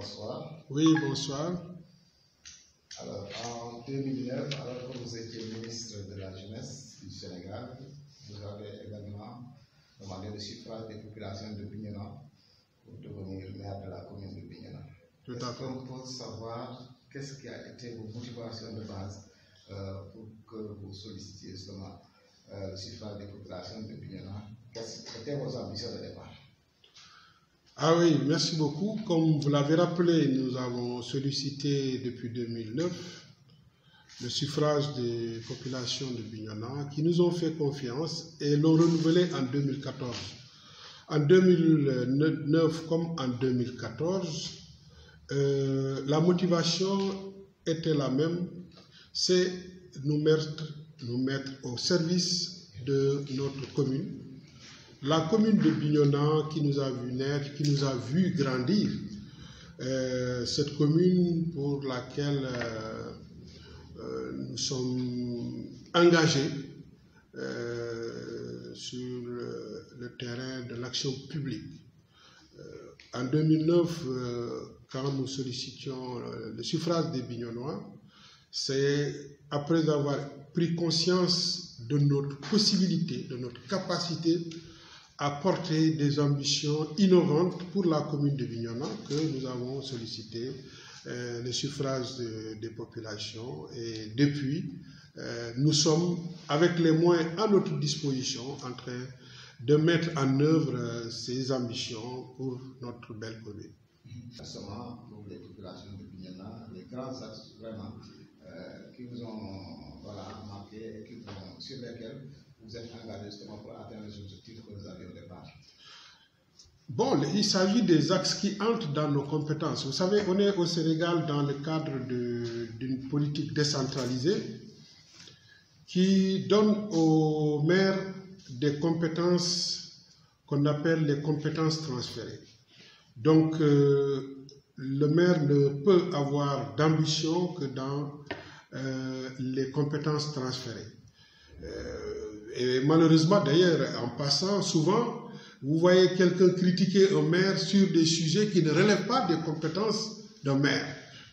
bonsoir. Oui, bonsoir. Alors, en 2009, alors que vous étiez ministre de la Jeunesse du Sénégal, vous avez également demandé le suffrage des populations de Bignona pour devenir maire de la commune de Bignona. Tout à fait. Est-ce qu'on peut savoir qu'est-ce qui a été vos motivations de base pour que vous sollicitiez justement le suffrage des populations de Bignona? Quelles étaient vos ambitions de départ? Ah oui, merci beaucoup. Comme vous l'avez rappelé, nous avons sollicité depuis 2009 le suffrage des populations de Bignona qui nous ont fait confiance et l'ont renouvelé en 2014. En 2009 comme en 2014, la motivation était la même, c'est nous mettre au service de notre commune. La commune de Bignona qui nous a vu naître, qui nous a vu grandir, cette commune pour laquelle nous sommes engagés sur le terrain de l'action publique. En 2009, quand nous sollicitions le suffrage des Bignonois, c'est après avoir pris conscience de notre possibilité, de notre capacité à porter des ambitions innovantes pour la commune de Bignona que nous avons sollicité le suffrage des populations. Et depuis, nous sommes, avec les moyens à notre disposition, en train de mettre en œuvre ces ambitions pour notre belle commune. Justement, pour les populations de Bignona, les grands axes vraiment qui vous ont marqué et sur lesquels vous êtes engagé justement pour atteindre les objectifs que vous avez au départ? Bon, il s'agit des axes qui entrent dans nos compétences. Vous savez, on est au Sénégal dans le cadre d'une politique décentralisée qui donne aux maires des compétences qu'on appelle les compétences transférées. Donc, le maire ne peut avoir d'ambition que dans les compétences transférées. Et malheureusement, d'ailleurs, en passant, souvent, vous voyez quelqu'un critiquer un maire sur des sujets qui ne relèvent pas des compétences d'un maire.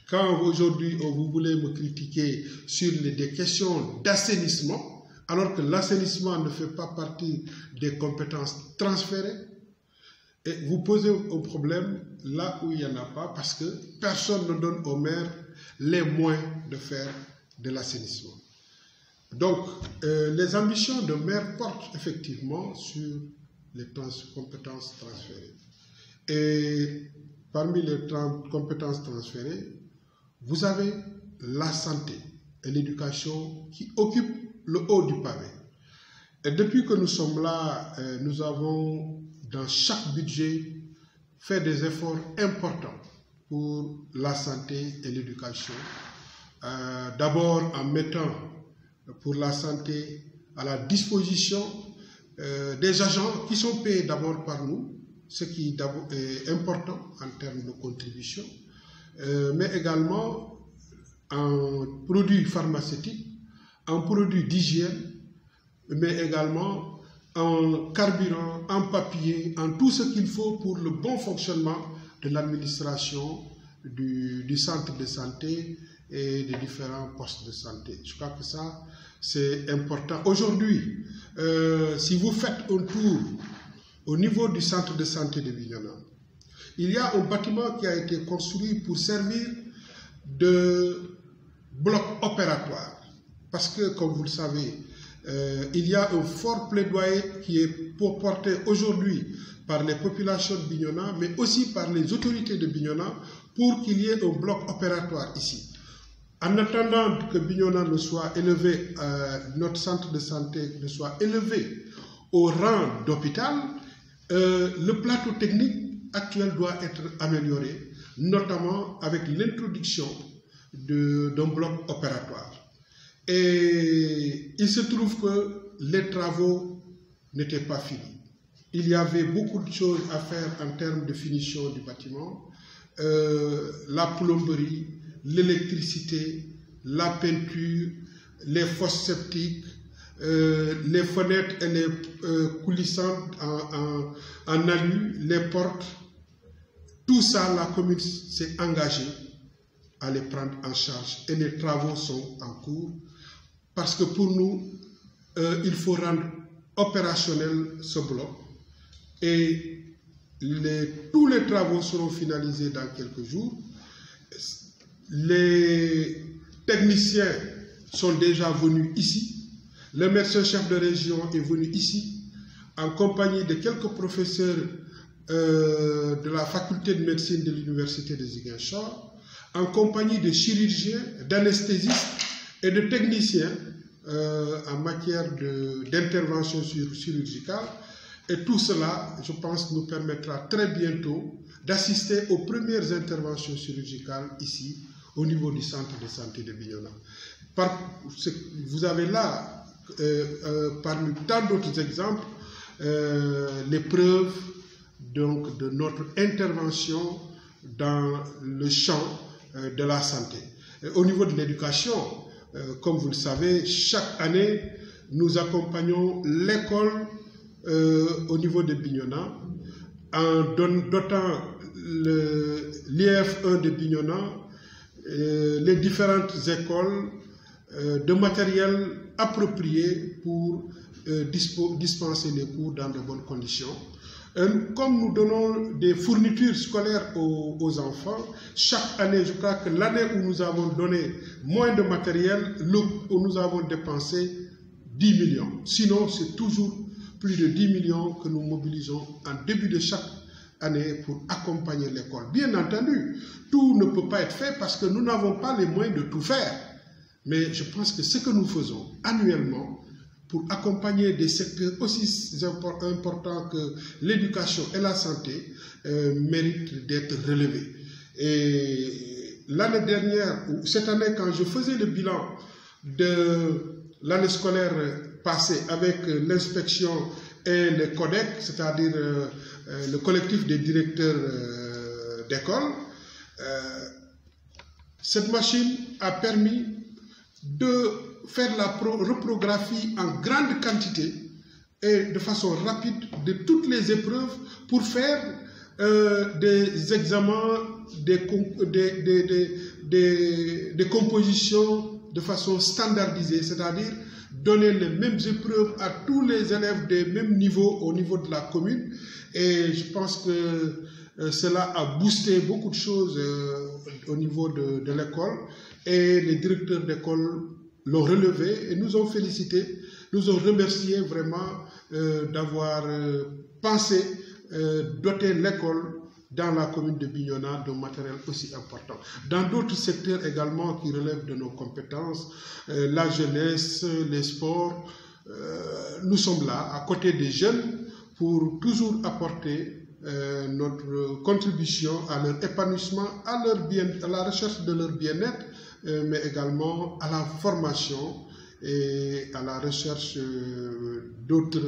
Quand aujourd'hui, vous voulez me critiquer sur des questions d'assainissement, alors que l'assainissement ne fait pas partie des compétences transférées, et vous posez un problème là où il n'y en a pas, parce que personne ne donne au maire les moyens de faire de l'assainissement. Donc, les ambitions de maire portent effectivement sur les compétences transférées. Et parmi les compétences transférées, vous avez la santé et l'éducation qui occupent le haut du pavé. Et depuis que nous sommes là, nous avons dans chaque budget fait des efforts importants pour la santé et l'éducation. D'abord en mettant pour la santé à la disposition des agents qui sont payés d'abord par nous, ce qui est important en termes de contribution, mais également en produits pharmaceutiques, en produits d'hygiène, mais également en carburant, en papier, en tout ce qu'il faut pour le bon fonctionnement de l'administration du centre de santé et des différents postes de santé. Je crois que ça, c'est important. Aujourd'hui, si vous faites un tour au niveau du centre de santé de Bignona, il y a un bâtiment qui a été construit pour servir de bloc opératoire. Parce que, comme vous le savez, il y a un fort plaidoyer qui est porté aujourd'hui par les populations de Bignona, mais aussi par les autorités de Bignona, pour qu'il y ait un bloc opératoire ici. En attendant que Bignona ne soit élevé, notre centre de santé ne soit élevé au rang d'hôpital, le plateau technique actuel doit être amélioré, notamment avec l'introduction d'un bloc opératoire. Et il se trouve que les travaux n'étaient pas finis. Il y avait beaucoup de choses à faire en termes de finition du bâtiment, la plomberie, l'électricité, la peinture, les fosses septiques, les fenêtres et les coulissantes en alu, les portes. Tout ça, la commune s'est engagée à les prendre en charge et les travaux sont en cours parce que pour nous, il faut rendre opérationnel ce bloc et tous les travaux seront finalisés dans quelques jours. Les techniciens sont déjà venus ici. Le médecin-chef de région est venu ici en compagnie de quelques professeurs de la faculté de médecine de l'université de Ziguinchor, en compagnie de chirurgiens, d'anesthésistes et de techniciens en matière d'intervention chirurgicale. Et tout cela, je pense, nous permettra très bientôt d'assister aux premières interventions chirurgicales ici, au niveau du centre de santé de Bignona. Vous avez là, parmi tant d'autres exemples, les preuves donc, de notre intervention dans le champ de la santé. Et au niveau de l'éducation, comme vous le savez, chaque année, nous accompagnons l'école au niveau de Bignona en dotant l'IF1 de Bignona, les différentes écoles de matériel approprié pour dispenser les cours dans de bonnes conditions. Comme nous donnons des fournitures scolaires aux enfants, chaque année, je crois que l'année où nous avons donné moins de matériel, où nous avons dépensé 10 millions. Sinon, c'est toujours plus de 10 millions que nous mobilisons en début de chaque année pour accompagner l'école. Bien entendu, tout ne peut pas être fait parce que nous n'avons pas les moyens de tout faire. Mais je pense que ce que nous faisons annuellement pour accompagner des secteurs aussi importants que l'éducation et la santé mérite d'être relevé. Et l'année dernière, ou cette année, quand je faisais le bilan de l'année scolaire passée avec l'inspection et le CODEC, c'est-à-dire le collectif des directeurs d'école, cette machine a permis de faire la reprographie en grande quantité et de façon rapide de toutes les épreuves pour faire des examens, des compositions de façon standardisée, c'est-à-dire donner les mêmes épreuves à tous les élèves des mêmes niveaux au niveau de la commune. Et je pense que cela a boosté beaucoup de choses au niveau de l'école et les directeurs d'école l'ont relevé et nous ont félicité, nous ont remercié vraiment d'avoir pensé doter l'école dans la commune de Bignona d'un matériel aussi important. Dans d'autres secteurs également qui relèvent de nos compétences, la jeunesse, les sports, nous sommes là à côté des jeunes pour toujours apporter notre contribution à leur épanouissement, à la recherche de leur bien-être, mais également à la formation et à la recherche d'autres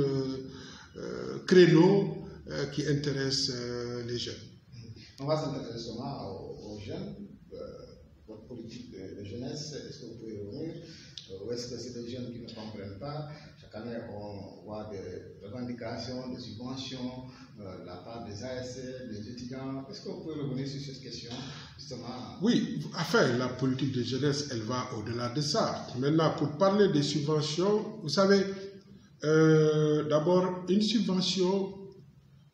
créneaux qui intéressent les jeunes. On va s'intéresser justement aux jeunes, votre politique de jeunesse, est-ce que vous pouvez revenir ou est-ce que c'est des jeunes qui ne comprennent pas? Chaque année, on voit des revendications, des subventions de la part des ASC, des étudiants. Est-ce que vous pouvez revenir sur cette question, justement? Oui, enfin, la politique de jeunesse, elle va au-delà de ça. Maintenant, pour parler des subventions, vous savez, d'abord, une subvention,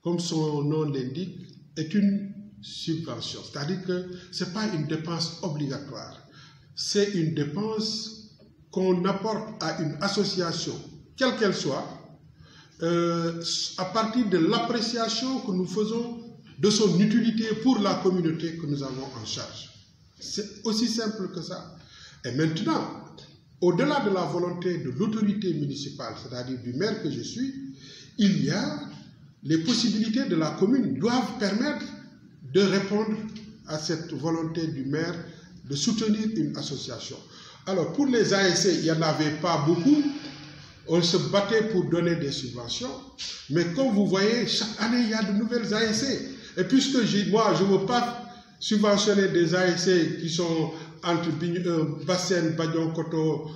comme son nom l'indique, est une subvention. C'est-à-dire que ce n'est pas une dépense obligatoire. C'est une dépense qu'on apporte à une association, quelle qu'elle soit, à partir de l'appréciation que nous faisons de son utilité pour la communauté que nous avons en charge. C'est aussi simple que ça. Et maintenant, au-delà de la volonté de l'autorité municipale, c'est-à-dire du maire que je suis, il y a les possibilités de la commune doivent permettre de répondre à cette volonté du maire de soutenir une association. Alors, pour les ASC, il n'y en avait pas beaucoup. On se battait pour donner des subventions. Mais comme vous voyez, chaque année, il y a de nouvelles ASC. Et puisque moi, je ne veux pas subventionner des ASC qui sont entre Bassène, Badion-Koto,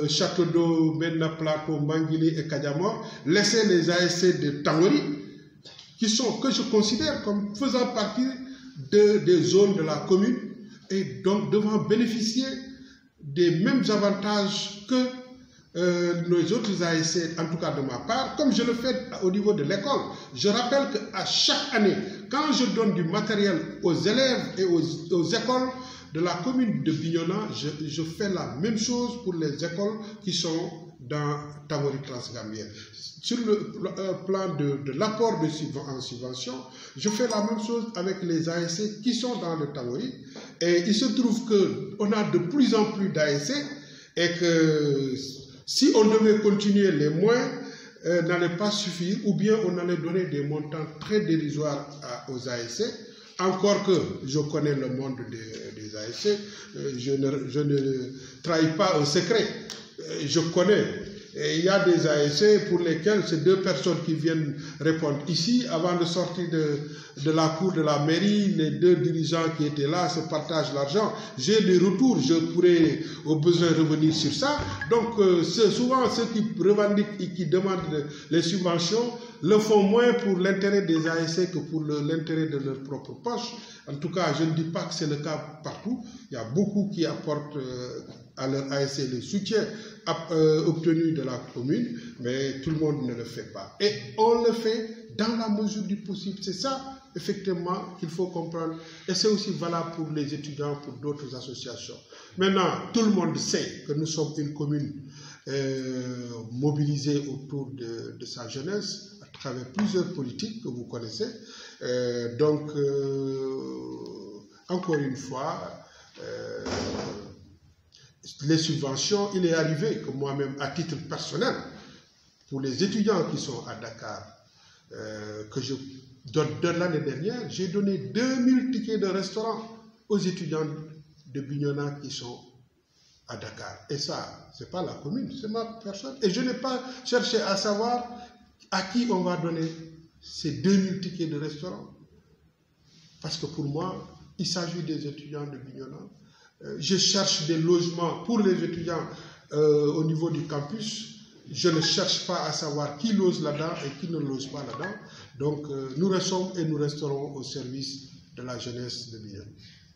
Château d'Eau, Medina Plateau, Manguili et Kadiamor, laisser les ASC de Tangori, que je considère comme faisant partie des zones de la commune et donc devant bénéficier des mêmes avantages que nos autres ASC, en tout cas de ma part, comme je le fais au niveau de l'école. Je rappelle qu'à chaque année, quand je donne du matériel aux élèves et aux écoles de la commune de Bignona, je fais la même chose pour les écoles qui sont dans Tamori Transgambia. Sur le plan de l'apport en subvention, je fais la même chose avec les ASC qui sont dans le Tamori. Et il se trouve qu'on a de plus en plus d'ASC et que si on devait continuer, les moyens n'allaient pas suffire, ou bien on allait donner des montants très dérisoires aux ASC. Encore que je connais le monde des ASC, je ne trahis pas un secret. Je connais. Et il y a des ASC pour lesquels c'est 2 personnes qui viennent répondre ici. Avant de sortir de la cour de la mairie, les 2 dirigeants qui étaient là se partagent l'argent. J'ai des retours, je pourrais au besoin revenir sur ça. Donc souvent ceux qui revendiquent et qui demandent les subventions le font moins pour l'intérêt des ASC que pour l'intérêt de leur propre poche. En tout cas, je ne dis pas que c'est le cas partout. Il y a beaucoup qui apportent à leur ASC le soutien obtenu de la commune, mais tout le monde ne le fait pas. Et on le fait dans la mesure du possible. C'est ça, effectivement, qu'il faut comprendre. Et c'est aussi valable pour les étudiants, pour d'autres associations. Maintenant, tout le monde sait que nous sommes une commune mobilisée autour de sa jeunesse, à travers plusieurs politiques que vous connaissez. Encore une fois, les subventions, il est arrivé que moi-même, à titre personnel, pour les étudiants qui sont à Dakar, que je donne de l'année dernière, j'ai donné 2000 tickets de restaurant aux étudiants de Bignona qui sont à Dakar. Et ça, ce n'est pas la commune, c'est ma personne. Et je n'ai pas cherché à savoir à qui on va donner ces 2000 tickets de restaurant. Parce que pour moi, il s'agit des étudiants de Bignona. Je cherche des logements pour les étudiants au niveau du campus. Je ne cherche pas à savoir qui loge là-dedans et qui ne loge pas là-dedans. Donc, nous restons et nous resterons au service de la jeunesse de Bignona.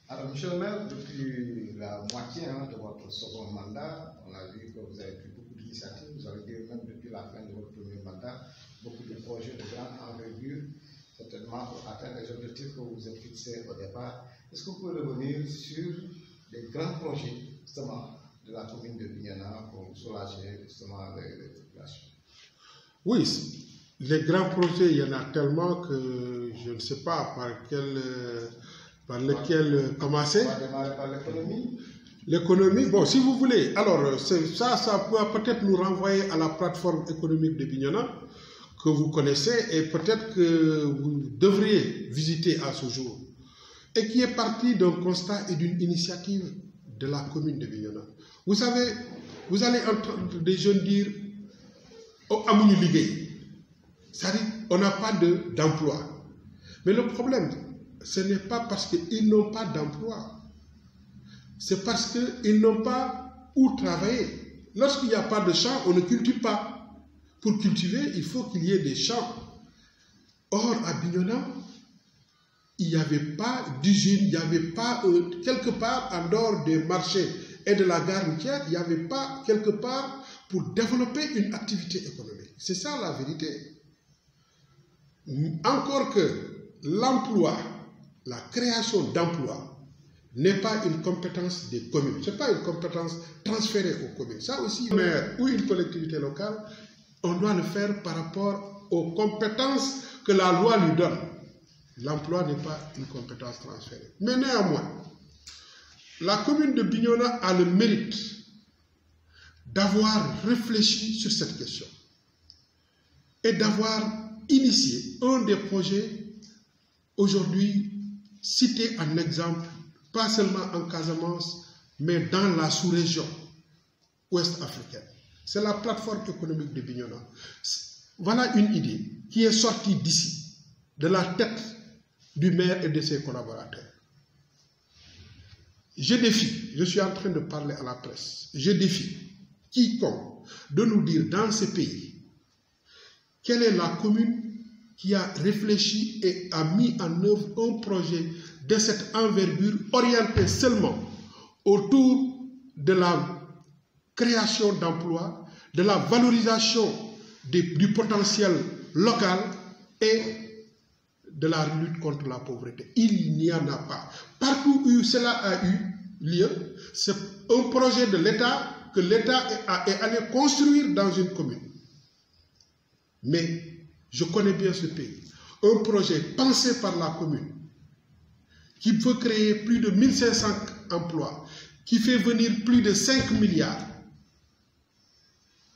Alors, monsieur le maire, depuis la moitié de votre second mandat, on a vu que vous avez pris beaucoup d'initiatives. Vous avez dit même depuis la fin de votre premier mandat, beaucoup de projets de grande envergure, certainement pour atteindre les objectifs que vous vous êtes fixés au départ. Est-ce que vous pouvez revenir sur les grands projets, justement, de la commune de Bignona pour soulager, justement, les populations? Oui, les grands projets, il y en a tellement que je ne sais pas par lequel commencer. On va démarrer par l'économie. L'économie, bon, si vous voulez, alors ça peut peut-être nous renvoyer à la plateforme économique de Bignona, que vous connaissez et peut-être que vous devriez visiter à ce jour, et qui est partie d'un constat et d'une initiative de la commune de Bignona. Vous savez, vous allez entendre des jeunes dire « Oh, amuñu liggéey », c'est-à-dire on n'a pas d'emploi. Mais le problème, ce n'est pas parce qu'ils n'ont pas d'emploi, c'est parce qu'ils n'ont pas où travailler. Lorsqu'il n'y a pas de champ, on ne cultive pas. Pour cultiver, il faut qu'il y ait des champs. Or, à Bignona, il n'y avait pas d'usine, il n'y avait pas quelque part en dehors des marchés et de la gare routière, il n'y avait pas quelque part pour développer une activité économique. C'est ça la vérité. Encore que l'emploi, la création d'emplois n'est pas une compétence des communes. Ce n'est pas une compétence transférée aux communes. Ça aussi, un maire ou une collectivité locale, on doit le faire par rapport aux compétences que la loi lui donne. L'emploi n'est pas une compétence transférée. Mais néanmoins, la commune de Bignona a le mérite d'avoir réfléchi sur cette question et d'avoir initié un des projets aujourd'hui cités en exemple, pas seulement en Casamance, mais dans la sous-région ouest africaine. C'est la plateforme économique de Bignona. Voilà une idée qui est sortie d'ici, de la tête du maire et de ses collaborateurs. Je défie, je suis en train de parler à la presse, je défie quiconque de nous dire dans ce pays quelle est la commune qui a réfléchi et a mis en œuvre un projet de cette envergure orientée seulement autour de la création d'emplois, de la valorisation du potentiel local et de la lutte contre la pauvreté. Il n'y en a pas. Partout où cela a eu lieu, c'est un projet de l'État que l'État est allé construire dans une commune. Mais je connais bien ce pays. Un projet pensé par la commune qui veut créer plus de 1500 emplois, qui fait venir plus de 5 milliards.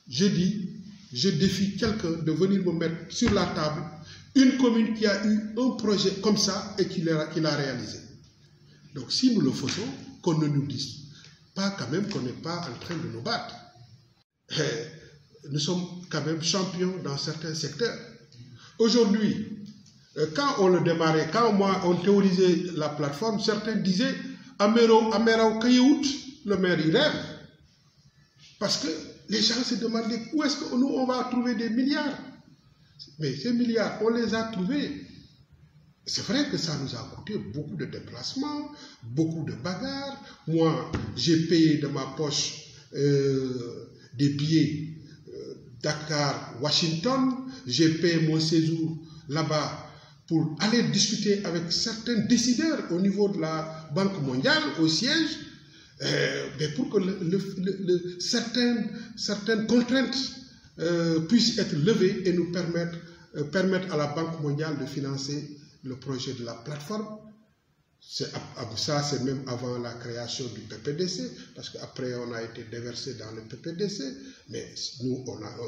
Je dis, je défie quelqu'un de venir me mettre sur la table une commune qui a eu un projet comme ça et qui l'a réalisé. Donc si nous le faisons, qu'on ne nous dise pas quand même qu'on n'est pas en train de nous battre. Nous sommes quand même champions dans certains secteurs. Aujourd'hui, quand on le démarrait, quand moi on théorisait la plateforme, certains disaient Amerao Kayout, le maire il rêve. Parce que les gens se demandaient où est-ce que nous on va trouver des milliards. Mais ces milliards, on les a trouvés. C'est vrai que ça nous a coûté beaucoup de déplacements, beaucoup de bagarres. Moi, j'ai payé de ma poche des billets Dakar-Washington. J'ai payé mon séjour là-bas pour aller discuter avec certains décideurs au niveau de la Banque mondiale, au siège, mais pour que certaines contraintes puissent être levées et nous permettre à la Banque mondiale de financer le projet de la plateforme. Ça, c'est même avant la création du PPDC, parce qu'après, on a été déversé dans le PPDC. Mais nous,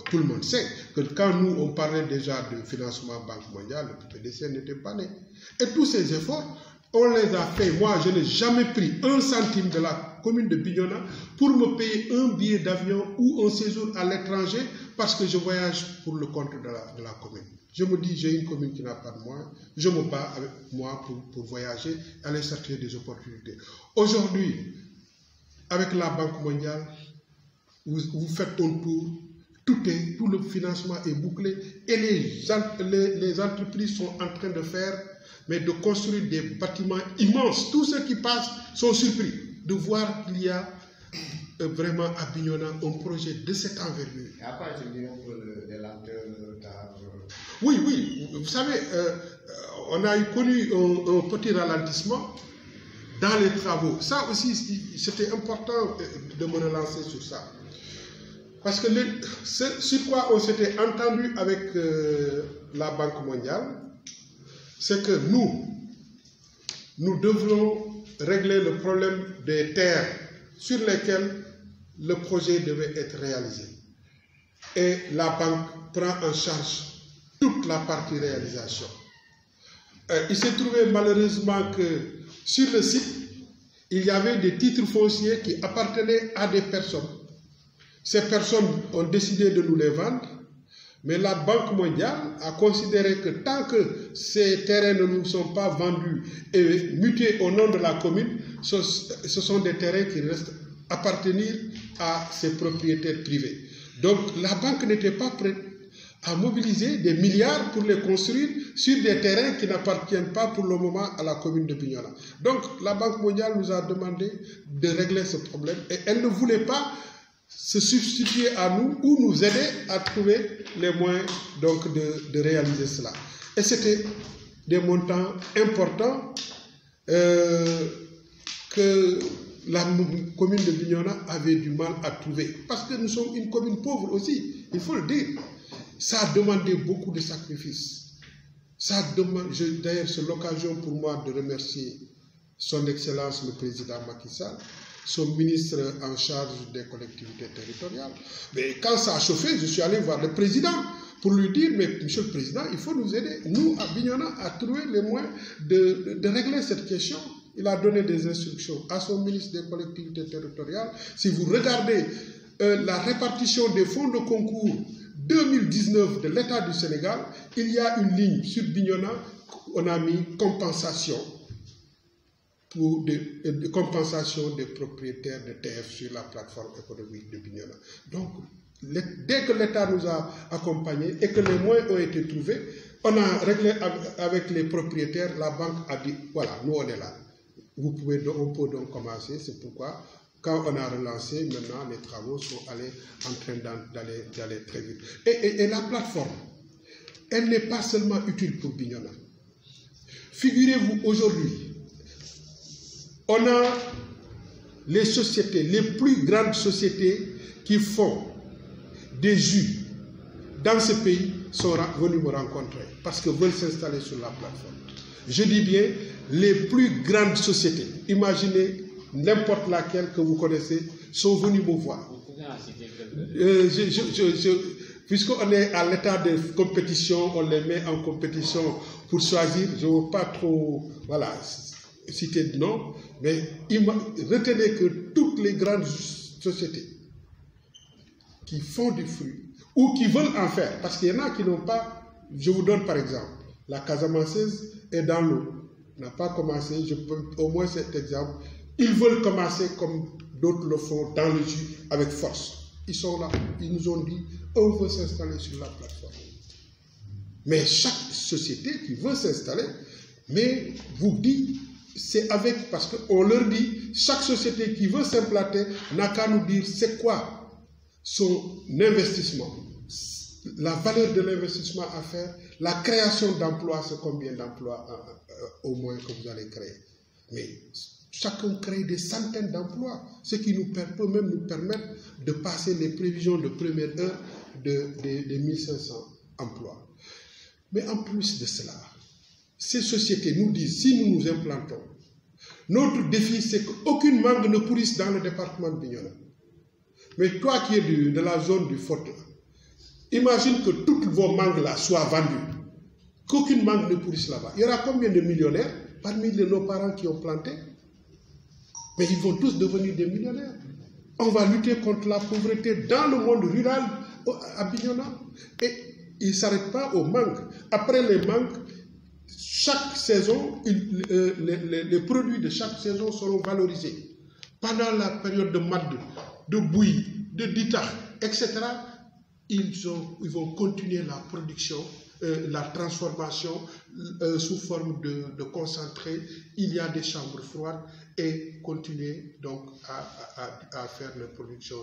tout le monde sait que quand nous, on parlait déjà de financement Banque mondiale, le PPDC n'était pas né. Et tous ces efforts, on les a fait. Moi, je n'ai jamais pris un centime de la commune de Bignona pour me payer un billet d'avion ou un séjour à l'étranger parce que je voyage pour le compte de la commune. Je me dis, j'ai une commune qui n'a pas de moyens, je me bats avec moi pour voyager, aller chercher des opportunités. Aujourd'hui, avec la Banque mondiale, vous faites ton tour, tout le financement est bouclé et les entreprises sont en train de faire, mais de construire des bâtiments immenses. Tous ceux qui passent sont surpris de voir qu'il y a vraiment à Bignona un projet de cette envergure. Et après, tu dis un peu des lenteurs, le retard. Oui, vous savez, on a connu un petit ralentissement dans les travaux. Ça aussi, c'était important de me relancer sur ça. Parce que sur quoi on s'était entendu avec la Banque mondiale, c'est que nous devrons régler le problème des terres sur lesquelles le projet devait être réalisé. Et la banque prend en charge toute la partie réalisation. Il s'est trouvé malheureusement que sur le site, il y avait des titres fonciers qui appartenaient à des personnes. Ces personnes ont décidé de nous les vendre, mais la Banque mondiale a considéré que tant que ces terrains ne nous sont pas vendus et mutés au nom de la commune, ce sont des terrains qui restent appartenir à ses propriétaires privés. Donc la banque n'était pas prête à mobiliser des milliards pour les construire sur des terrains qui n'appartiennent pas pour le moment à la commune de Bignona. Donc la Banque mondiale nous a demandé de régler ce problème et elle ne voulait pas se substituer à nous ou nous aider à trouver les moyens donc de réaliser cela. Et c'était des montants importants que la commune de Bignona avait du mal à trouver. Parce que nous sommes une commune pauvre aussi, il faut le dire. Ça a demandé beaucoup de sacrifices. D'ailleurs, c'est l'occasion pour moi de remercier son Excellence le Président Macky Sall, son ministre en charge des collectivités territoriales. Mais quand ça a chauffé, je suis allé voir le Président pour lui dire, mais Monsieur le Président, il faut nous aider, nous, à Bignona, à trouver les moyens de régler cette question. Il a donné des instructions à son ministre des collectivités territoriales. Si vous regardez la répartition des fonds de concours 2019 de l'État du Sénégal, il y a une ligne sur Bignona, on a mis compensation compensation des propriétaires de TF sur la plateforme économique de Bignona. Donc, dès que l'État nous a accompagnés et que les moyens ont été trouvés, On a réglé avec les propriétaires, la banque a dit, voilà, nous on est là. On peut donc commencer, c'est pourquoi, quand on a relancé, maintenant les travaux sont en train d'aller très vite. Et la plateforme, elle n'est pas seulement utile pour Bignona. Figurez-vous, aujourd'hui, on a les sociétés, les plus grandes sociétés qui font des jus dans ce pays sont venus me rencontrer parce que veulent s'installer sur la plateforme. Je dis bien les plus grandes sociétés. Imaginez n'importe laquelle que vous connaissez sont venus me voir. Vous pouvez en citer quelques-uns. Puisqu'on est à l'état de compétition, on les met en compétition pour choisir. Je ne veux pas trop citer de nom, mais retenez que toutes les grandes sociétés qui font du fruit ou qui veulent en faire, parce qu'il y en a qui n'ont pas, je vous donne par exemple, la Casamançaise est dans l'eau, n'a pas commencé, je peux au moins cet exemple, ils veulent commencer comme d'autres le font dans le jus avec force. Ils sont là, ils nous ont dit, on veut s'installer sur la plateforme. Mais chaque société qui veut s'installer, mais vous dit, c'est avec, parce qu'on leur dit, chaque société qui veut s'implanter n'a qu'à nous dire c'est quoi son investissement, la valeur de l'investissement à faire, la création d'emplois, c'est combien d'emplois au moins que vous allez créer. Mais chacun crée des centaines d'emplois, ce qui peut même nous permettre de passer les prévisions de première heure de 1500 emplois. Mais en plus de cela, ces sociétés nous disent, si nous nous implantons, notre défi, c'est qu'aucune mangue ne pourrisse dans le département de Bignona. Mais toi qui es de la zone du Fort, imagine que toutes vos mangues-là soient vendues, qu'aucune mangue ne pourrisse là-bas. Il y aura combien de millionnaires parmi nos parents qui ont planté? Mais ils vont tous devenir des millionnaires. On va lutter contre la pauvreté dans le monde rural à Bignona. Et il ne s'arrête pas aux mangues. Après les mangues, chaque saison, les produits de chaque saison seront valorisés. Pendant la période de mad, de bouillie, de dita, etc., ils vont continuer la production, la transformation sous forme de concentré. Il y a des chambres froides et continuer donc à faire la production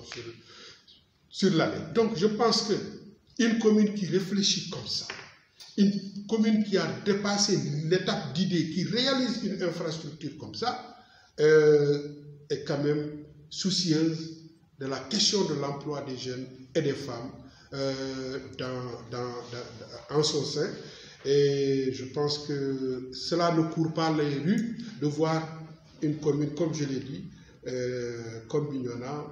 sur l'année. Donc je pense qu'une commune qui réfléchit comme ça, une commune qui a dépassé l'étape d'idée, qui réalise une infrastructure comme ça, est quand même soucieuse de la question de l'emploi des jeunes et des femmes en son sein. Et je pense que cela ne court pas les rues de voir une commune, comme je l'ai dit, comme Bignona,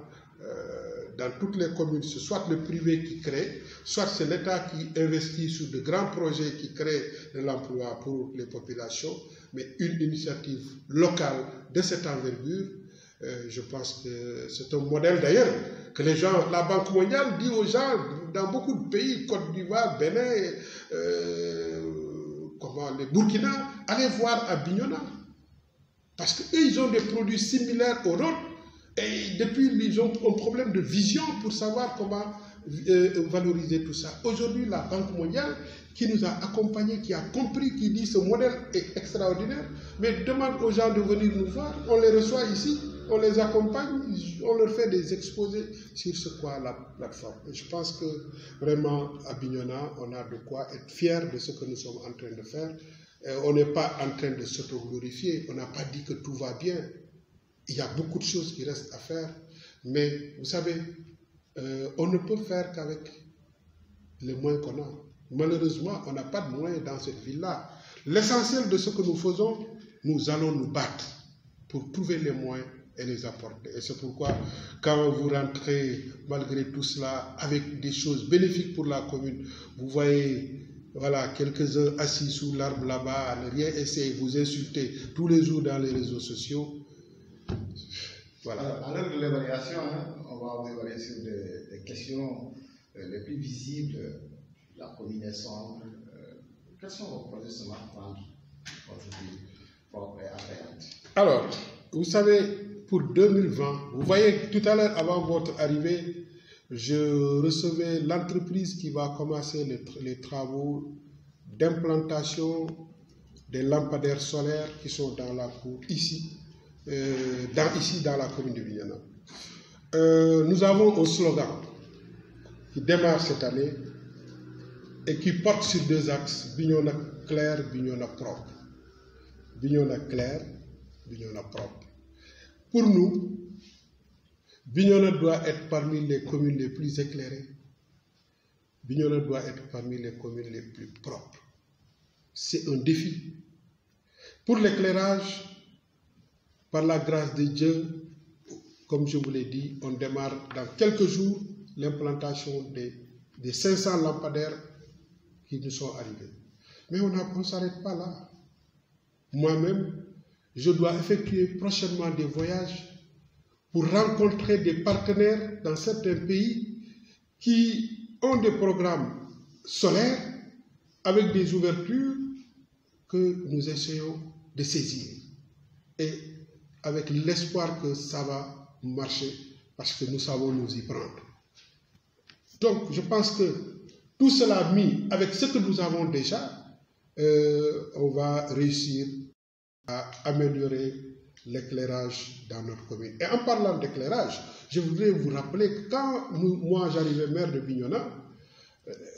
dans toutes les communes, c'est soit le privé qui crée, soit c'est l'État qui investit sur de grands projets qui créent de l'emploi pour les populations, mais une initiative locale de cette envergure, je pense que c'est un modèle d'ailleurs que les gens, la Banque mondiale dit aux gens dans beaucoup de pays, Côte d'Ivoire, Bénin, les Burkina, allez voir à Bignona. Parce qu'eux, ils ont des produits similaires aux nôtres et depuis, ils ont un problème de vision pour savoir comment valoriser tout ça. Aujourd'hui, la Banque mondiale qui nous a accompagnés, qui a compris, qui dit ce modèle est extraordinaire, mais demande aux gens de venir nous voir, on les reçoit ici, on les accompagne, on leur fait des exposés sur ce qu'est la plateforme. Et je pense que vraiment à Bignona, on a de quoi être fiers de ce que nous sommes en train de faire. On n'est pas en train de s'auto-glorifier, on n'a pas dit que tout va bien. Il y a beaucoup de choses qui restent à faire, mais vous savez, on ne peut faire qu'avec les moyens qu'on a. Malheureusement, on n'a pas de moyens dans cette ville-là. L'essentiel de ce que nous faisons, nous allons nous battre pour trouver les moyens et les apporter. Et c'est pourquoi, quand vous rentrez, malgré tout cela, avec des choses bénéfiques pour la commune, vous voyez, voilà, quelques-uns assis sous l'arbre là-bas, à ne rien essayer, vous insulter tous les jours dans les réseaux sociaux. Voilà. Alors, à l'heure de l'évaluation, on va vous évaluer sur des questions les plus visibles, la combinaison. Quels sont vos projets à prendre aujourd'hui pour appréhender? Alors, vous savez, pour 2020, vous voyez, tout à l'heure, avant votre arrivée, je recevais l'entreprise qui va commencer les travaux d'implantation des lampadaires solaires qui sont dans la cour ici, dans la commune de Bignona. Nous avons un slogan qui démarre cette année et qui porte sur deux axes: Bignona clair, Bignona propre. Bignona clair, Bignona propre. Pour nous, Bignona doit être parmi les communes les plus éclairées. Bignona doit être parmi les communes les plus propres. C'est un défi. Pour l'éclairage, par la grâce de Dieu, comme je vous l'ai dit, on démarre dans quelques jours l'implantation des 500 lampadaires qui nous sont arrivés. Mais on ne s'arrête pas là. Moi-même, je dois effectuer prochainement des voyages pour rencontrer des partenaires dans certains pays qui ont des programmes solaires avec des ouvertures que nous essayons de saisir. Et avec l'espoir que ça va marcher parce que nous savons nous y prendre. Donc, je pense que tout cela mis avec ce que nous avons déjà, on va réussir à améliorer l'éclairage dans notre commune. Et en parlant d'éclairage, je voudrais vous rappeler que quand moi j'arrivais maire de Bignona,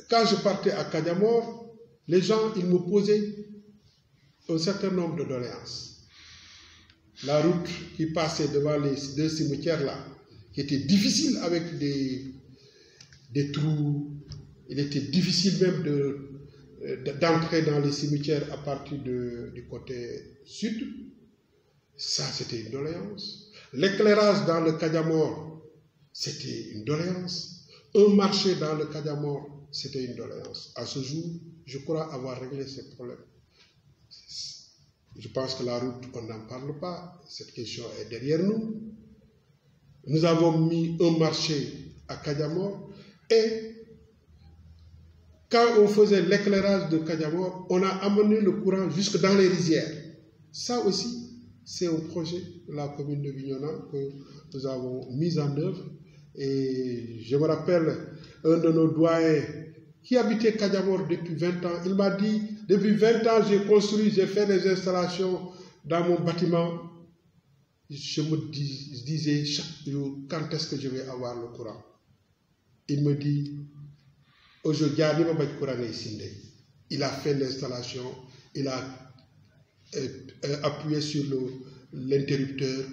quand je partais à Kadiamor, les gens ils me posaient un certain nombre de doléances. La route qui passait devant les deux cimetières là, qui était difficile avec des trous, il était difficile même d'entrer dans les cimetières à partir du côté sud. Ça, c'était une doléance. L'éclairage dans le Kadiamor, c'était une doléance. Un marché dans le Kadiamor, c'était une doléance. À ce jour, je crois avoir réglé ces problèmes. Je pense que la route, on n'en parle pas. Cette question est derrière nous. Nous avons mis un marché à Kadiamor et quand on faisait l'éclairage de Kadiamor, on a amené le courant jusque dans les rizières. Ça aussi, c'est un projet de la commune de Bignona que nous avons mis en œuvre. Et je me rappelle un de nos doyens qui habitait Kadiamor depuis 20 ans. Il m'a dit, depuis 20 ans, j'ai construit, j'ai fait des installations dans mon bâtiment. Je me disais chaque jour, quand est-ce que je vais avoir le courant? Il me dit, aujourd'hui, il a fait l'installation, il a appuyé sur l'interrupteur,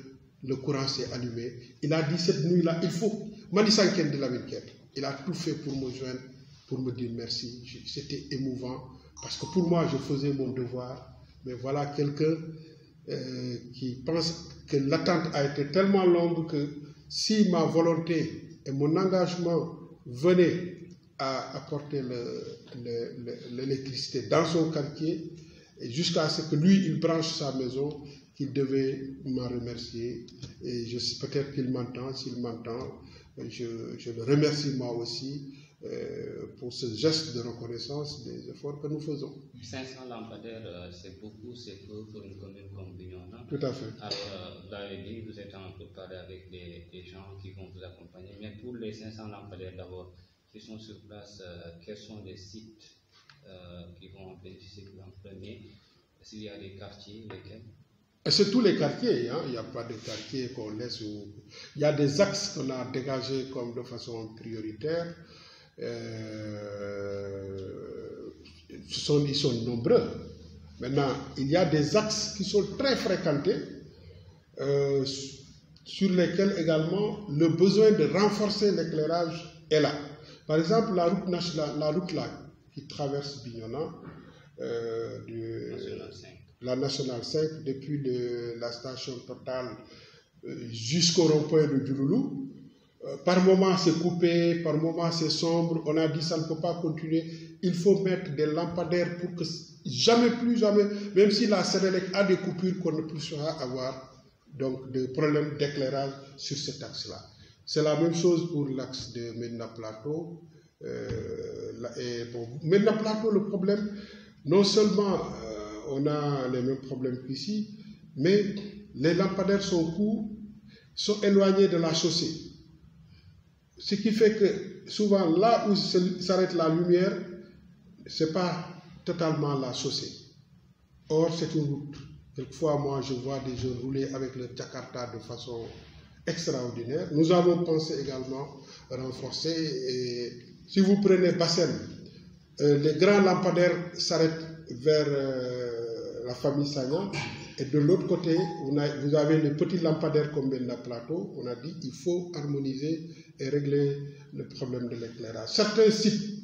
le courant s'est allumé. Il a dit cette nuit-là, il faut, il a tout fait pour me joindre, pour me dire merci. C'était émouvant, parce que pour moi, je faisais mon devoir. Mais voilà quelqu'un qui pense que l'attente a été tellement longue que si ma volonté et mon engagement venaient à apporter l'électricité dans son quartier, jusqu'à ce que lui, il branche sa maison, qu'il devait m'en remercier. Et peut-être qu'il m'entend. S'il m'entend, je le remercie moi aussi pour ce geste de reconnaissance des efforts que nous faisons. 500 lampadaires, c'est beaucoup, c'est peu pour une commune comme Bignona. Tout à fait. Alors, vous avez dit, vous êtes en parler avec des gens qui vont vous accompagner. Mais pour les 500 lampadaires d'abord, qui sont sur place, quels sont les sites qui vont bénéficier en premier? S'il y a des quartiers, lesquels? C'est tous les quartiers, hein. Il n'y a pas de quartier qu'on laisse. Il y a des axes qu'on a dégagés comme de façon prioritaire. Ils sont nombreux. Maintenant, il y a des axes qui sont très fréquentés, sur lesquels également le besoin de renforcer l'éclairage est là. Par exemple, la route là, qui traverse Bignona, la Nationale 5, depuis la station Total jusqu'au rond-point de Djouloulou. Par moment c'est coupé, par moment c'est sombre. On a dit ça ne peut pas continuer. Il faut mettre des lampadaires pour que jamais, même si la Sénélec a des coupures, qu'on ne puisse pas avoir donc de problèmes d'éclairage sur cet axe-là. C'est la même chose pour l'axe de Médina Plateau. Médina Plateau, le problème, non seulement on a les mêmes problèmes qu'ici, mais les lampadaires sont courts, sont éloignés de la chaussée. Ce qui fait que souvent là où s'arrête la lumière, ce n'est pas totalement la chaussée. Or, c'est une route. Quelquefois, moi, je vois des jeunes rouler avec le Jakarta de façon extraordinaire. Nous avons pensé également renforcer. Et si vous prenez Bassem, les grands lampadaires s'arrêtent vers la famille Sagnan. Et de l'autre côté, vous avez les petits lampadaires comme Benna Plateau. On a dit qu'il faut harmoniser et régler le problème de l'éclairage. Certains sites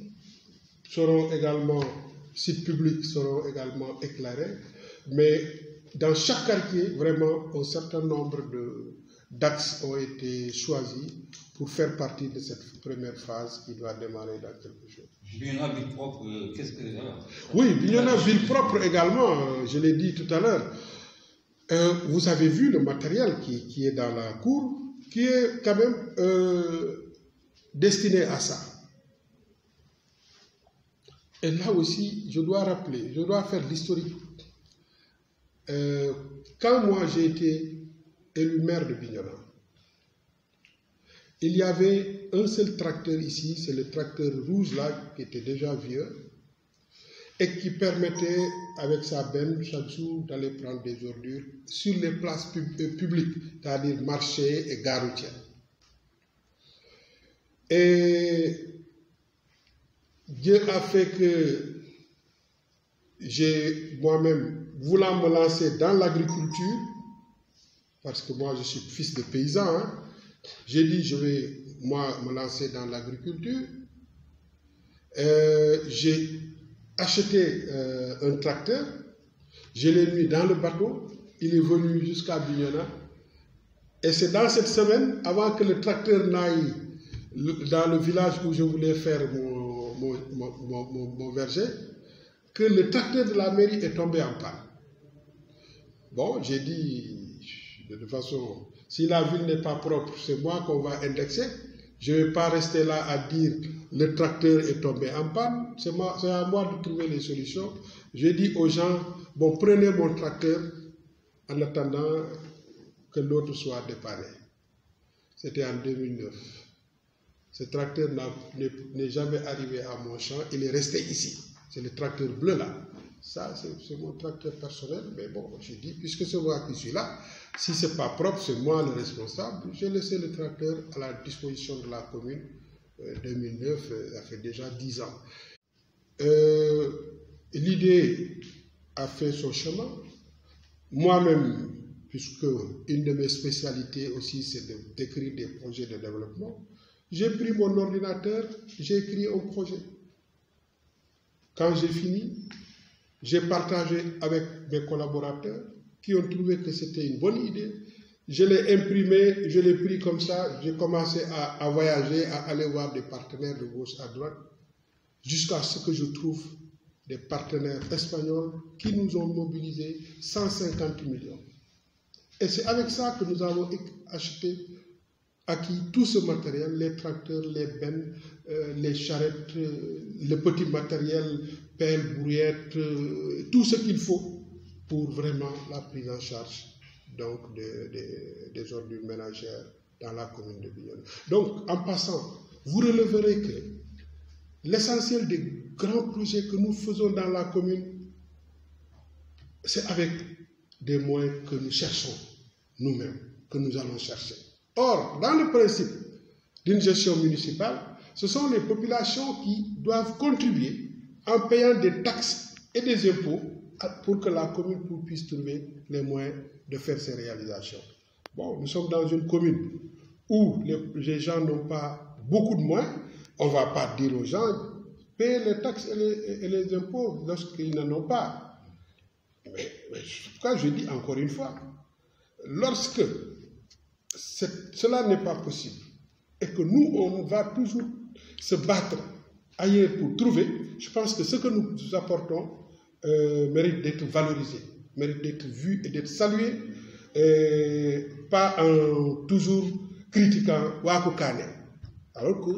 sites publics seront également éclairés, mais dans chaque quartier, vraiment, un certain nombre d'axes ont été choisis pour faire partie de cette première phase qui doit démarrer dans quelque chose. Bignona ville propre, qu'est-ce que... Oui, Bignona ville propre également, je l'ai dit tout à l'heure. Vous avez vu le matériel qui est dans la cour, qui est quand même destiné à ça. Et là aussi, je dois faire l'historique. Quand moi j'ai été élu maire de Bignona, il y avait un seul tracteur ici, c'est le tracteur rouge là, qui était déjà vieux, et qui permettait, avec sa benne, chaque jour, d'aller prendre des ordures sur les places publiques, c'est-à-dire marchés et gares routières. Et Dieu a fait que j'ai moi-même, voulant me lancer dans l'agriculture, parce que moi je suis fils de paysan, hein, j'ai dit je vais moi me lancer dans l'agriculture. J'ai acheté un tracteur, je l'ai mis dans le bateau, il est venu jusqu'à Bignona. Et c'est dans cette semaine, avant que le tracteur n'aille dans le village où je voulais faire mon verger, que le tracteur de la mairie est tombé en panne. Bon, j'ai dit, de toute façon, si la ville n'est pas propre, c'est moi qu'on va indexer. Je ne vais pas rester là à dire le tracteur est tombé en panne. C'est à moi de trouver les solutions. J'ai dit aux gens, bon, prenez mon tracteur en attendant que l'autre soit dépanné. C'était en 2009. Ce tracteur n'est jamais arrivé à mon champ, il est resté ici. C'est le tracteur bleu là. Ça, c'est mon tracteur personnel. Mais bon, j'ai dit, puisque c'est moi qui suis là, si ce n'est pas propre, c'est moi le responsable. J'ai laissé le tracteur à la disposition de la commune. 2009, ça fait déjà 10 ans. L'idée a fait son chemin. Moi-même, puisque une de mes spécialités aussi, c'est d'écrire des projets de développement, j'ai pris mon ordinateur, j'ai écrit un projet. Quand j'ai fini, j'ai partagé avec mes collaborateurs qui ont trouvé que c'était une bonne idée. Je l'ai imprimé, je l'ai pris comme ça, j'ai commencé à voyager, à aller voir des partenaires de gauche à droite, jusqu'à ce que je trouve des partenaires espagnols qui nous ont mobilisé 150 millions. Et c'est avec ça que nous avons acquis tout ce matériel, les tracteurs, les bennes, les charrettes, le petit matériel, pelle, brouillette, tout ce qu'il faut pour vraiment la prise en charge donc des ordures ménagères dans la commune de Bignona. Donc, en passant, vous releverez que l'essentiel des grands projets que nous faisons dans la commune, c'est avec des moyens que nous cherchons nous-mêmes, que nous allons chercher. Or, dans le principe d'une gestion municipale, ce sont les populations qui doivent contribuer en payant des taxes et des impôts pour que la commune puisse trouver les moyens de faire ses réalisations. Bon, nous sommes dans une commune où les gens n'ont pas beaucoup de moyens. On ne va pas dire aux gens, payez les taxes et les impôts lorsqu'ils n'en ont pas. Mais pourquoi je dis encore une fois, lorsque cela n'est pas possible et que nous, on va toujours se battre ailleurs pour trouver, je pense que ce que nous apportons mérite d'être valorisé, mérite d'être vu et d'être salué, pas en toujours critiquant Wakokane. Alors que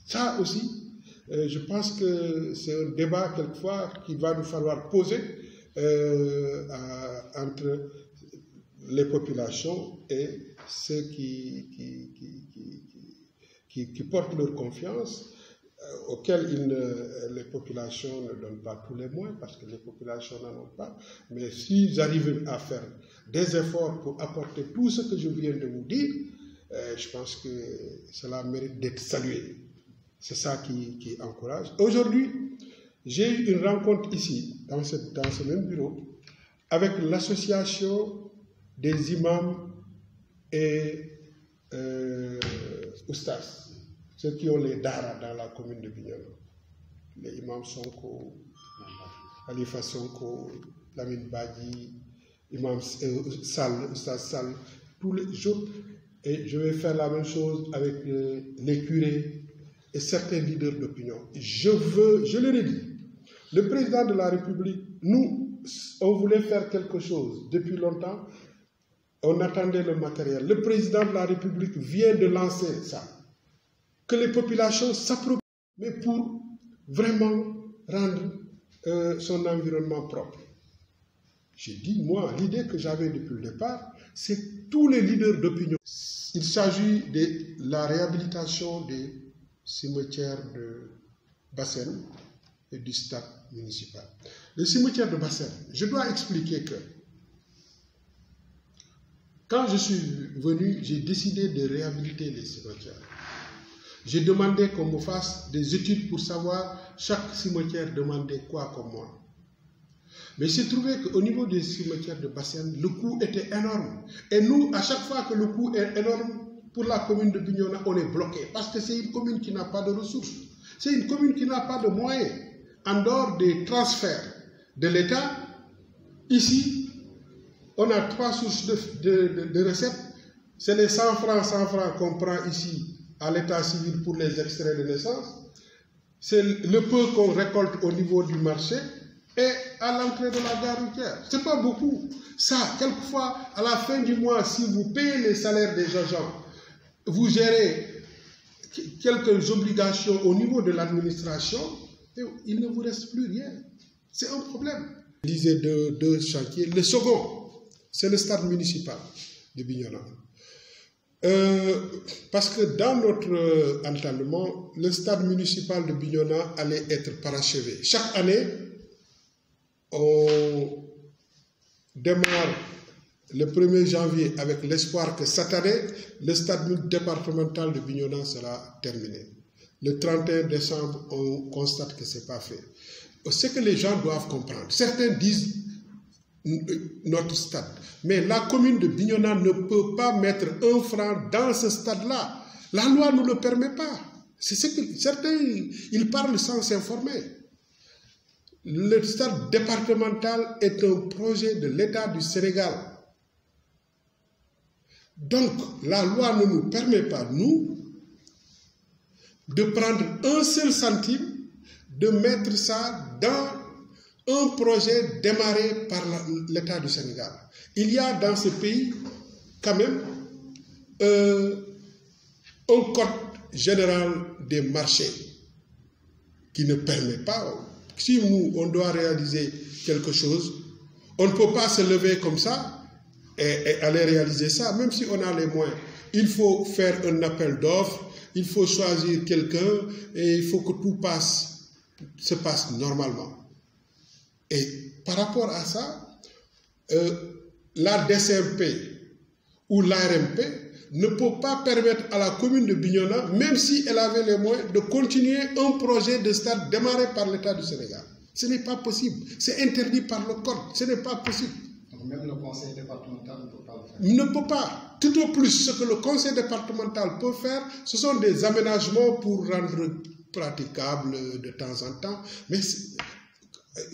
ça aussi, je pense que c'est un débat quelquefois qu'il va nous falloir poser entre les populations et ceux qui portent leur confiance auxquels les populations ne donnent pas tous les moyens, parce que les populations n'en ont pas. Mais s'ils arrivent à faire des efforts pour apporter tout ce que je viens de vous dire, je pense que cela mérite d'être salué. C'est ça qui encourage. Aujourd'hui, j'ai eu une rencontre ici, dans ce même bureau, avec l'association des imams et oustas, ceux qui ont les daras dans la commune de Bignona. Les imams Sonko, Khalifa Sonko, Lamine Badi, imam Sall, oustas Sall, tous les jours. Et je vais faire la même chose avec les curés et certains leaders d'opinion. Je leur ai dit, le président de la République, nous, on voulait faire quelque chose depuis longtemps, on attendait le matériel. Le président de la République vient de lancer ça. Que les populations s'approprient, mais pour vraiment rendre son environnement propre. J'ai dit, moi, l'idée que j'avais depuis le départ, c'est tous les leaders d'opinion. Il s'agit de la réhabilitation des cimetières de Bassène et du stade municipal. Le cimetière de Bassène, je dois expliquer que quand je suis venu, j'ai décidé de réhabiliter les cimetières. J'ai demandé qu'on me fasse des études pour savoir chaque cimetière demandait quoi comme moi. Mais il s'est trouvé qu'au niveau des cimetières de Bassène, le coût était énorme. Et nous, à chaque fois que le coût est énorme, pour la commune de Bignona, on est bloqué. Parce que c'est une commune qui n'a pas de ressources. C'est une commune qui n'a pas de moyens. En dehors des transferts de l'État, ici, on a 3 sources de recettes. C'est les 100 francs qu'on prend ici à l'état civil pour les extraits de naissance. C'est le peu qu'on récolte au niveau du marché et à l'entrée de la gare routière. Ce n'est pas beaucoup. Ça, quelquefois, à la fin du mois, si vous payez les salaires des agents, vous gérez quelques obligations au niveau de l'administration, il ne vous reste plus rien. C'est un problème. Je disais deux chantiers. Le second, c'est le stade municipal de Bignona. Parce que dans notre entendement, le stade municipal de Bignona allait être parachevé. Chaque année, on démarre le 1er janvier avec l'espoir que cette année, le stade départemental de Bignona sera terminé. Le 31 décembre, on constate que ce n'est pas fait. Ce que les gens doivent comprendre, certains disent notre stade, mais la commune de Bignona ne peut pas mettre 1 franc dans ce stade-là. La loi ne le permet pas. C'est ce que certains, ils parlent sans s'informer. Le stade départemental est un projet de l'État du Sénégal. Donc, la loi ne nous permet pas, nous, de prendre un seul centime, de mettre ça dans un projet démarré par l'État du Sénégal. Il y a dans ce pays, quand même, un code général des marchés qui ne permet pas, si nous, on doit réaliser quelque chose, on ne peut pas se lever comme ça et aller réaliser ça, même si on a les moyens. Il faut faire un appel d'offres, il faut choisir quelqu'un et il faut que tout se passe normalement. Et par rapport à ça, la DCMP ou l'ARMP ne peut pas permettre à la commune de Bignona, même si elle avait les moyens, de continuer un projet de stade démarré par l'État du Sénégal. Ce n'est pas possible. C'est interdit par le code. Ce n'est pas possible. Donc même le conseil départemental ne peut pas le faire. Il ne peut pas. Tout au plus, ce que le conseil départemental peut faire, ce sont des aménagements pour rendre praticable de temps en temps. Mais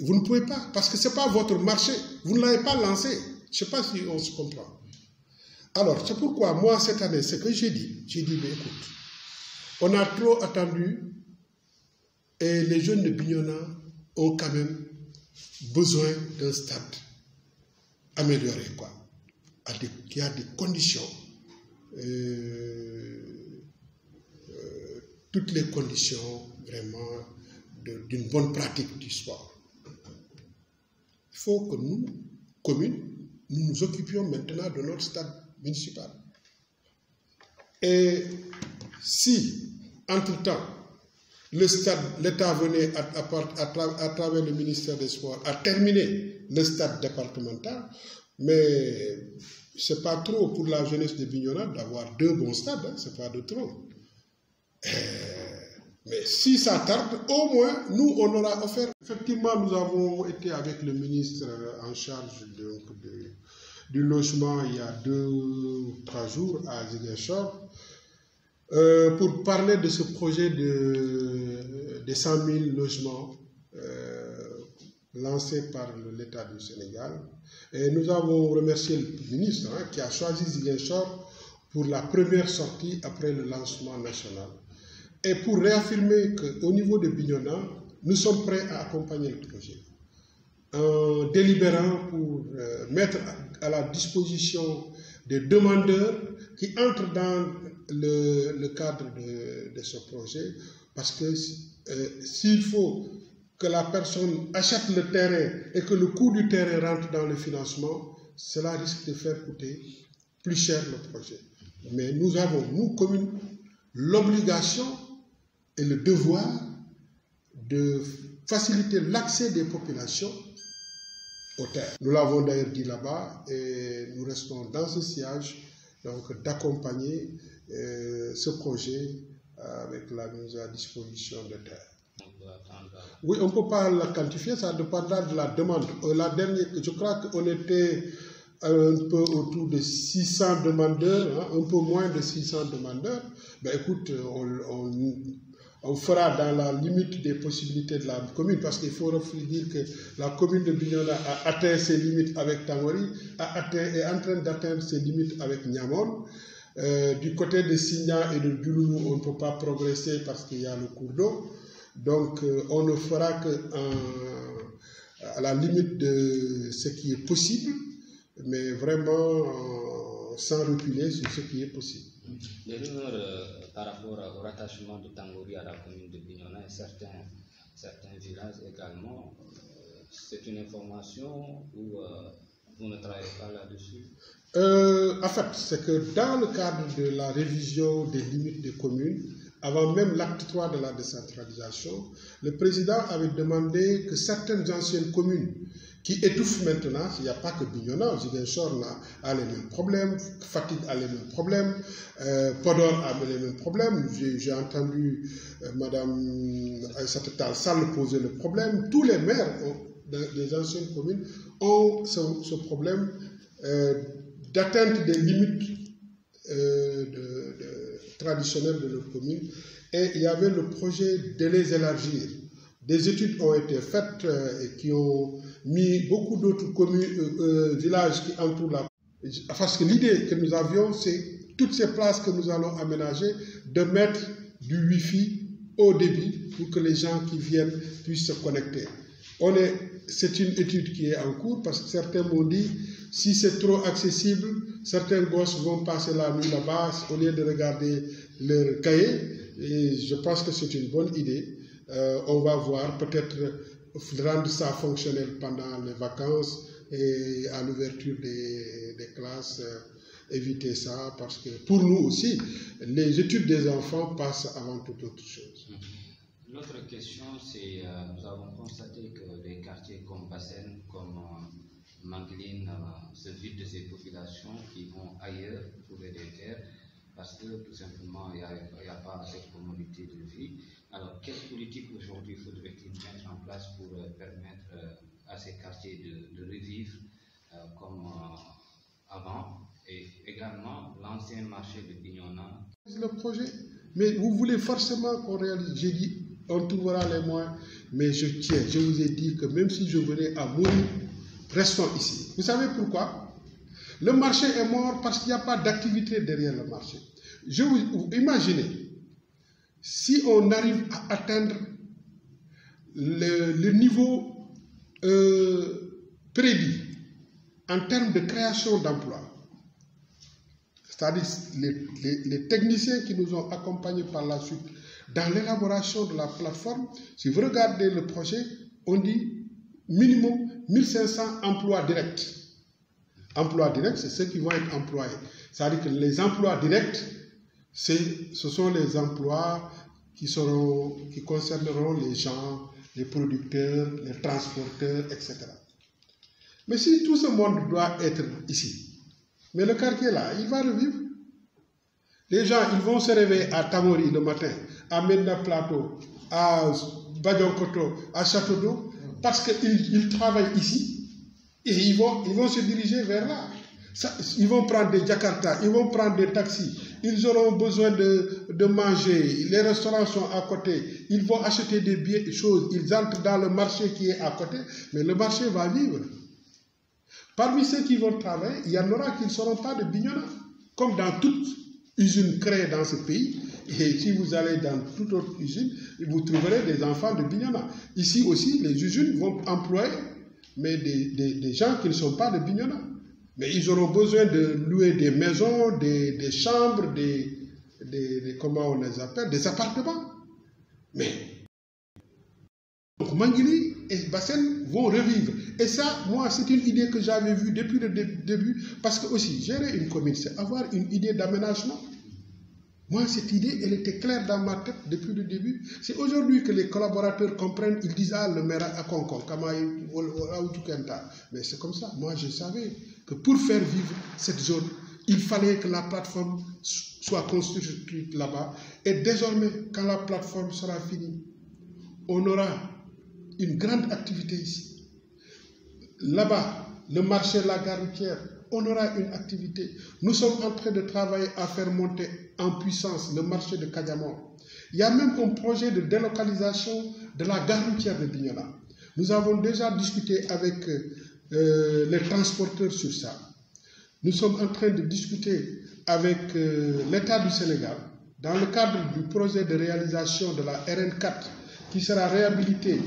vous ne pouvez pas, parce que ce n'est pas votre marché. Vous ne l'avez pas lancé. Je ne sais pas si on se comprend. Alors, c'est pourquoi, moi, cette année, ce que j'ai dit, mais écoute, on a trop attendu et les jeunes de Bignona ont quand même besoin d'un stade amélioré, quoi. Qui a des conditions, toutes les conditions vraiment d'une bonne pratique du sport. Il faut que nous, communes, nous nous occupions maintenant de notre stade municipal. Et si, entre-temps, l'État venait à travers le ministère des Sports à terminer le stade départemental, mais ce n'est pas trop pour la jeunesse de Bignona d'avoir 2 bons stades, hein, ce n'est pas de trop. Mais si ça tarde, au moins, nous, on aura offert. Effectivement, nous avons été avec le ministre en charge du logement il y a 2 ou 3 jours à Ziguinchor pour parler de ce projet de 100 000 logements lancé par l'État du Sénégal. Et nous avons remercié le ministre qui a choisi Ziguinchor pour la première sortie après le lancement national. Et pour réaffirmer qu'au niveau de Bignona, nous sommes prêts à accompagner le projet. En délibérant pour mettre à la disposition des demandeurs qui entrent dans le cadre de ce projet, parce que s'il faut que la personne achète le terrain et que le coût du terrain rentre dans le financement, cela risque de faire coûter plus cher le projet. Mais nous avons, nous, communes, l'obligation et le devoir de faciliter l'accès des populations aux terres. Nous l'avons d'ailleurs dit là-bas et nous restons dans ce sillage donc d'accompagner ce projet avec la mise à disposition de terres. Oui, on ne peut pas la quantifier, ça dépendra de la demande. La dernière, je crois qu'on était un peu autour de 600 demandeurs, hein, un peu moins de 600 demandeurs. Ben écoute, on fera dans la limite des possibilités de la commune, parce qu'il faut dire que la commune de Bignona a atteint ses limites avec Tangori, est en train d'atteindre ses limites avec Niamon. Du côté de Signa et de Djouloulou, on ne peut pas progresser parce qu'il y a le cours d'eau. Donc, on ne fera à la limite de ce qui est possible, mais vraiment sans reculer sur ce qui est possible. Les rumeurs par rapport au rattachement de Tangori à la commune de Bignona et certains villages également, c'est une information où vous ne travaillez pas là-dessus? En fait, c'est que dans le cadre de la révision des limites des communes, avant même l'acte 3 de la décentralisation, le président avait demandé que certaines anciennes communes qui étouffent maintenant, il n'y a pas que Bignona, Ziguinchor a les mêmes problèmes, Fatigue a les mêmes problèmes, Podor a les mêmes problèmes, j'ai entendu Mme Aïssata Tall Sall poser le problème, tous les maires des anciennes communes ont ce problème d'atteinte des limites traditionnelles de leur commune, et il y avait le projet de les élargir. Des études ont été faites et qui ont mis beaucoup d'autres villages qui entourent la... Parce que l'idée que nous avions, c'est toutes ces places que nous allons aménager, de mettre du Wi-Fi au débit pour que les gens qui viennent puissent se connecter. C'est une étude qui est en cours, parce que certains m'ont dit, si c'est trop accessible, certains gosses vont passer la nuit là-bas au lieu de regarder leur cahier. Et je pense que c'est une bonne idée. On va voir, peut-être rendre ça fonctionnel pendant les vacances et à l'ouverture des classes, éviter ça, parce que pour nous aussi, les études des enfants passent avant toute autre chose. L'autre question, c'est nous avons constaté que des quartiers comme Bassène, comme Mangueline, se vident de ces populations qui vont ailleurs trouver des terres, parce que tout simplement il n'y a pas cette commodité de vie. Alors, quelle politique aujourd'hui faudrait-il mettre en place pour permettre à ces quartiers de revivre comme avant, et également l'ancien marché de Bignona? Le projet, mais vous voulez forcément qu'on réalise. J'ai dit, on trouvera les moyens, mais je tiens, je vous ai dit que même si je venais à mourir, restons ici. Vous savez pourquoi? Le marché est mort parce qu'il n'y a pas d'activité derrière le marché. Imaginez, si on arrive à atteindre le niveau prédit en termes de création d'emplois, c'est-à-dire les techniciens qui nous ont accompagnés par la suite dans l'élaboration de la plateforme, si vous regardez le projet, on dit minimum 1500 emplois directs. Emplois directs, c'est ceux qui vont être employés. C'est-à-dire que les emplois directs, ce sont les emplois qui concerneront les gens, les producteurs, les transporteurs, etc. Mais si tout ce monde doit être ici, mais le quartier là, il va revivre. Les gens, ils vont se réveiller à Tamori le matin, à Medina Plateau, à Badionkoto, à Château-d'Eau, parce qu'ils travaillent ici et ils vont se diriger vers là. Ils vont prendre des Jakarta, ils vont prendre des taxis, ils auront besoin de manger, les restaurants sont à côté, ils vont acheter des billets, des choses, ils entrent dans le marché qui est à côté, mais le marché va vivre. Parmi ceux qui vont travailler, il y en aura qui ne seront pas de Bignona, comme dans toute usine créée dans ce pays. Et si vous allez dans toute autre usine, vous trouverez des enfants de Bignona. Ici aussi, les usines vont employer mais des gens qui ne sont pas de Bignona. Mais ils auront besoin de louer des maisons, des chambres, comment on les appelle, des appartements. Mais Manguili et Bassène vont revivre. Et ça, moi, c'est une idée que j'avais vue depuis le début, parce que aussi, gérer une commune, c'est avoir une idée d'aménagement. Moi, cette idée, elle était claire dans ma tête depuis le début. C'est aujourd'hui que les collaborateurs comprennent, ils disent, ah, le maire à Concon, mais c'est comme ça. Moi, je savais que pour faire vivre cette zone, il fallait que la plateforme soit construite là-bas. Et désormais, quand la plateforme sera finie, on aura une grande activité ici. Là-bas, le marché de la gare routière, on aura une activité. Nous sommes en train de travailler à faire monter en puissance le marché de Kadiamor. Il y a même un projet de délocalisation de la gare routière de Bignona. Nous avons déjà discuté avec les transporteurs sur ça. Nous sommes en train de discuter avec l'État du Sénégal dans le cadre du projet de réalisation de la RN4 qui sera réhabilitée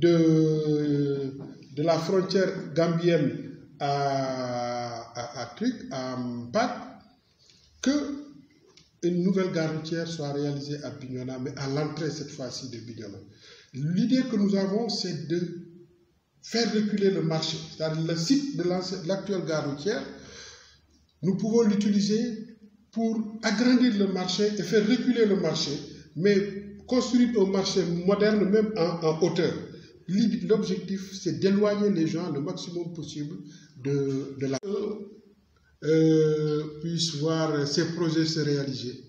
de la frontière gambienne à Mpac, que une nouvelle gare routière soit réalisée à Bignona, mais à l'entrée cette fois-ci de Bignona. L'idée que nous avons, c'est de faire reculer le marché. C'est-à-dire le site de l'actuelle gare routière, nous pouvons l'utiliser pour agrandir le marché et faire reculer le marché, mais construire un marché moderne même en hauteur. L'objectif, c'est d'éloigner les gens le maximum possible de la... puissent voir ces projets se réaliser.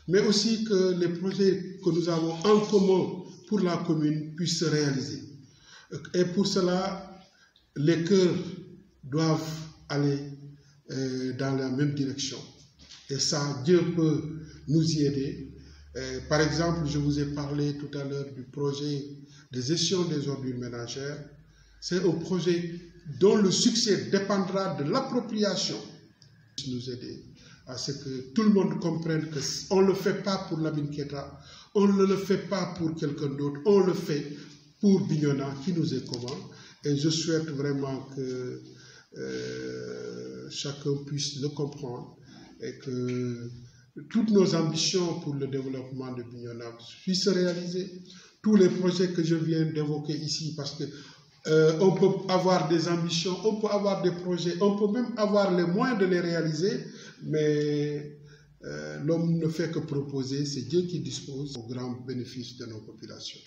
Mais aussi que les projets que nous avons en commun pour la commune puissent se réaliser. Et pour cela, les cœurs doivent aller dans la même direction. Et ça, Dieu peut nous y aider. Par exemple, je vous ai parlé tout à l'heure du projet de gestion des ordures ménagères. C'est un projet dont le succès dépendra de l'appropriation. Nous aider à ce que tout le monde comprenne qu'on ne le fait pas pour Lamine Keita, on ne le fait pas pour quelqu'un d'autre, on le fait pour Bignona qui nous est commun. Et je souhaite vraiment que chacun puisse le comprendre et que toutes nos ambitions pour le développement de Bignona puissent se réaliser. Tous les projets que je viens d'évoquer ici, parce que on peut avoir des ambitions, on peut avoir des projets, on peut même avoir les moyens de les réaliser, mais l'homme ne fait que proposer, c'est Dieu qui dispose au grand bénéfice de nos populations.